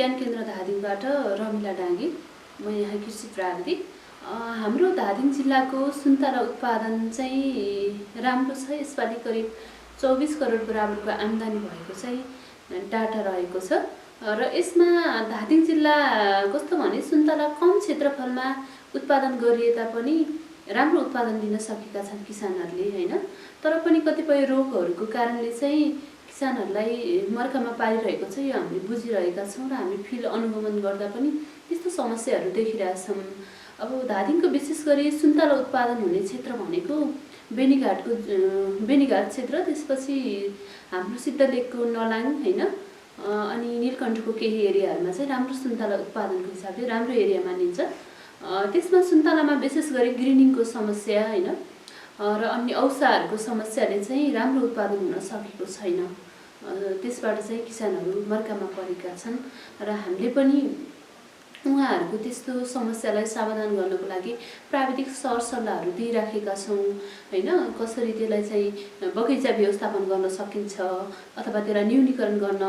ज्ञान केन्द्र धादिङबाट रमिला डाङ्गे, म यहाँ कृषि प्राविधिक। हाम्रो धादिङ जिल्लाको सुन्तला उत्पादन चाहिँ राम्रो छ। यसपालि करिब 24 करोड बराबरको आम्दानी भएको चाहिँ डाटा रहेको छ। र यसमा धादिङ जिल्ला कस्तो भने सुन्तला कम क्षेत्रफलमा उत्पादन गरिए तापनि राम्रो उत्पादन लिन सकेका छन् किसानहरूले, हैन। तर पनि कतिपय रोगहरूको कारणले चाहिँ किसानहरूलाई मर्कामा पारिरहेको छ, यो हामीले बुझिरहेका छौँ र हामी फिल्ड अनुगमन गर्दा पनि त्यस्तो समस्याहरू देखिरहेछौँ। अब धादिङको विशेष गरी सुन्तला उत्पादन हुने क्षेत्र भनेको बेनीघाट क्षेत्र, त्यसपछि हाम्रो सिद्धलेकको नलाङ, हैन, अनि नीलकण्ठको केही एरियाहरूमा चाहिँ राम्रो सुन्तला उत्पादनको हिसाबले राम्रो एरिया मानिन्छ। त्यसमा सुन्तलामा विशेष गरी ग्रिनिङको समस्या, हैन, र अन्य औसाहरूको समस्याले चाहिँ राम्रो उत्पादन हुन सकेको छैन। त्यसबाट चाहिँ किसानहरू मर्कामा परेका छन् र हामीले पनि उहाँहरूको त्यस्तो समस्यालाई समाधान गर्नको लागि प्राविधिक सरसल्लाहहरू दिइराखेका छौँ, हैन। कसरी त्यसलाई चाहिँ बगैँचा व्यवस्थापन गर्न सकिन्छ अथवा त्यसलाई न्यूनीकरण गर्न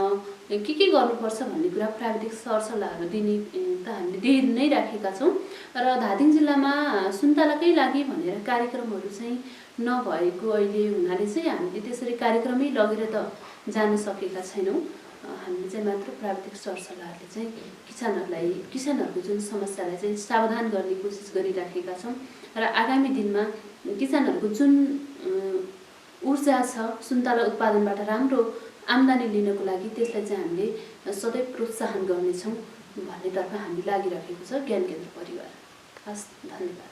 के गर्नुपर्छ भन्ने कुरा प्राविधिक सरसल्लाहहरू दिने त हामीले दिइ नै राखेका छौँ। र धादिङ जिल्लामा सुन्तलाकै लागि भनेर कार्यक्रमहरू चाहिँ नभएको अहिले हुनाले चाहिँ हामीले त्यसरी कार्यक्रमै लगेर त जान सकेका छैनौँ। हामीले चाहिँ मात्र प्राविधिक सरसल्लाहले चाहिँ किसानहरूको जुन समस्यालाई चाहिँ समाधान गर्ने कोसिस गरिराखेका छौँ। र आगामी दिनमा किसानहरूको जुन ऊर्जा छ सुन्तला उत्पादनबाट राम्रो आम्दानी लिनको लागि, त्यसलाई चाहिँ हामीले सधैँ प्रोत्साहन गर्नेछौँ भन्नेतर्फ हामी लागिराखेको छ ज्ञान केन्द्र परिवार। हस्, धन्यवाद।